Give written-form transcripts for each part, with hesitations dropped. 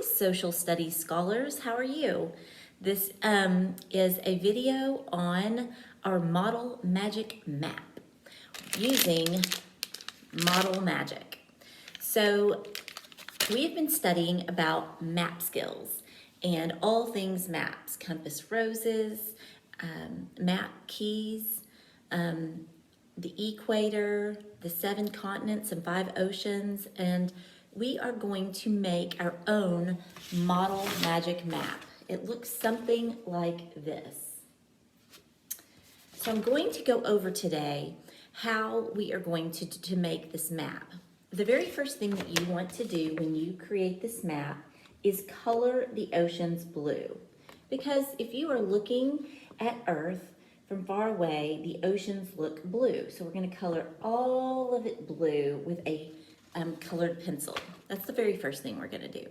Hi, social studies scholars. How are you? This is a video on our Model Magic map using Model Magic. So we've been studying about map skills and all things maps, compass roses, map keys, the equator, the 7 continents and 5 oceans, and we are going to make our own Model Magic map. It looks something like this. So I'm going to go over today how we are going to make this map. The very first thing that you want to do when you create this map is color the oceans blue. Because if you are looking at Earth from far away, the oceans look blue. So we're going to color all of it blue with a colored pencil. That's the very first thing we're going to do.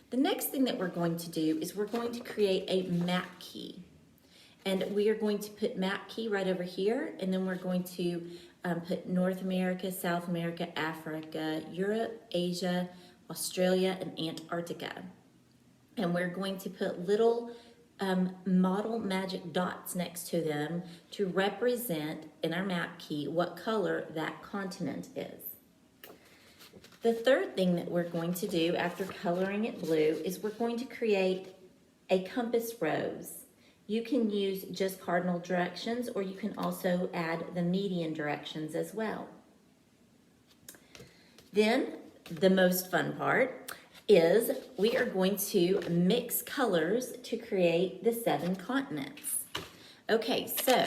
The next thing that we're going to do is we're going to create a map key. And we are going to put map key right over here, and then we're going to put North America, South America, Africa, Europe, Asia, Australia, and Antarctica. And we're going to put little Model Magic dots next to them to represent in our map key what color that continent is. The third thing that we're going to do after coloring it blue is we're going to create a compass rose. You can use just cardinal directions, or you can also add the median directions as well. Then the most fun part is we are going to mix colors to create the 7 continents. Okay, so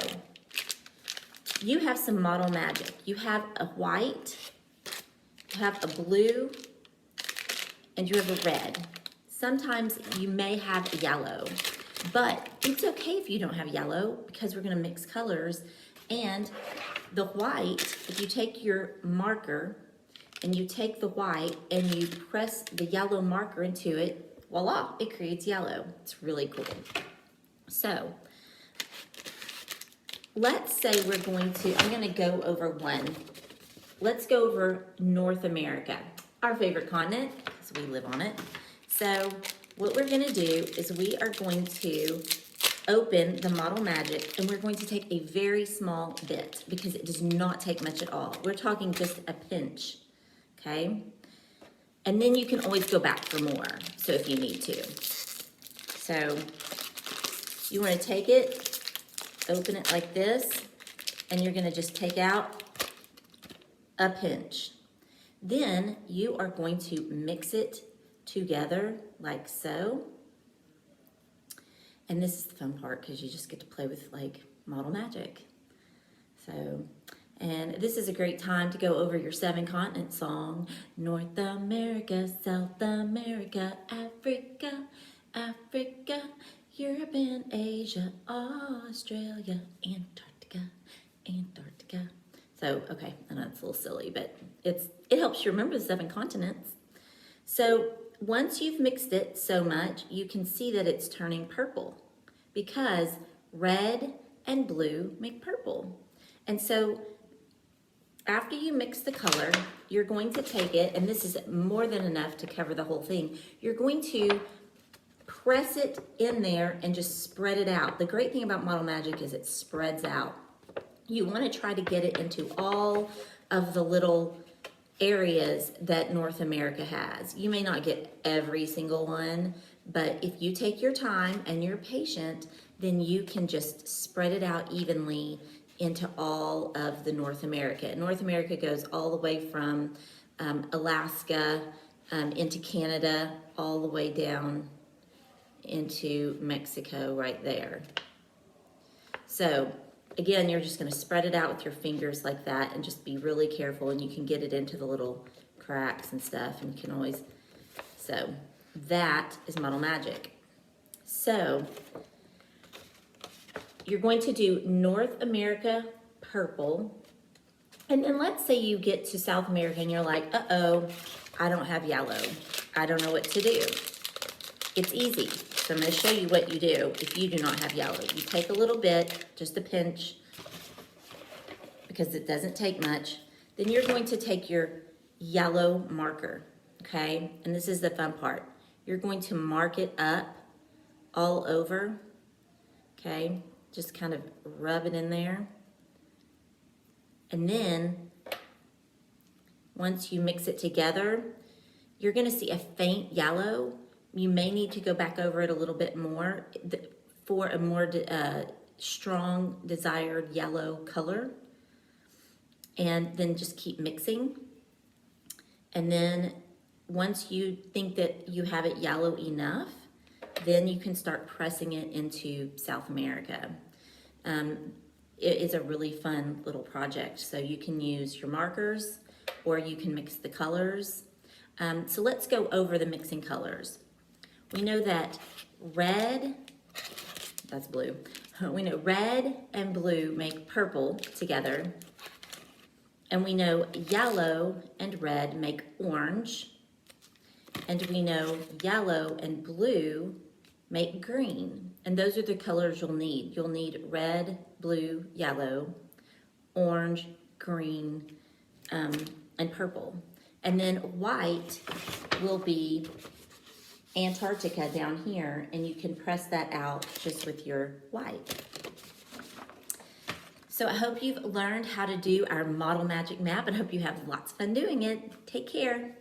you have some Model Magic. You have a white, you have a blue, and you have a red. Sometimes you may have a yellow, but it's okay if you don't have yellow because we're going to mix colors. And the white, if you take your marker and you take the white and you press the yellow marker into it, voila, it creates yellow. It's really cool. So let's say we're going to, I'm going to go over one. Let's go over North America, our favorite continent, because we live on it. So what we're going to do is we are going to open the Model Magic, and we're going to take a very small bit because it does not take much at all. We're talking just a pinch, okay? And then you can always go back for more, so if you need to. So you want to take it, open it like this, and you're going to just take out a pinch. Then you are going to mix it together like so. And this is the fun part because you just get to play with like Model Magic. So, and this is a great time to go over your 7 continent song. North America, South America, Africa, Africa, Europe and Asia, Australia, Antarctica, Antarctica. So, okay, I know it's a little silly, but it helps you remember the 7 continents. So once you've mixed it so much, you can see that it's turning purple because red and blue make purple. And so after you mix the color, you're going to take it, and this is more than enough to cover the whole thing. You're going to press it in there and just spread it out. The great thing about Model Magic is it spreads out. You want to try to get it into all of the little areas that North America has. You may not get every single one, but if you take your time and you're patient, then you can just spread it out evenly into all of the North America. North America goes all the way from Alaska into Canada, all the way down into Mexico right there. So again, you're just going to spread it out with your fingers like that and just be really careful, and you can get it into the little cracks and stuff, and you can always, so that is Model Magic. So you're going to do North America purple, and then let's say you get to South America and you're like, uh-oh, I don't have yellow. I don't know what to do. It's easy. So I'm going to show you what you do if you do not have yellow. You take a little bit, just a pinch, because it doesn't take much. Then you're going to take your yellow marker, okay? And this is the fun part. you're going to mark it up all over, okay? Just kind of rub it in there. And then, once you mix it together, you're gonna see a faint yellow. You may need to go back over it a little bit more for a more strong desired yellow color. And then just keep mixing. And then once you think that you have it yellow enough, then you can start pressing it into South America. It is a really fun little project. So you can use your markers or you can mix the colors. So let's go over the mixing colors. We know that red, that's blue. We know red and blue make purple together. And we know yellow and red make orange. And we know yellow and blue make green. And those are the colors you'll need. You'll need red, blue, yellow, orange, green, and purple. And then white will be Antarctica down here, and you can press that out just with your white. So I hope you've learned how to do our Model Magic map, and hope you have lots of fun doing it. Take care.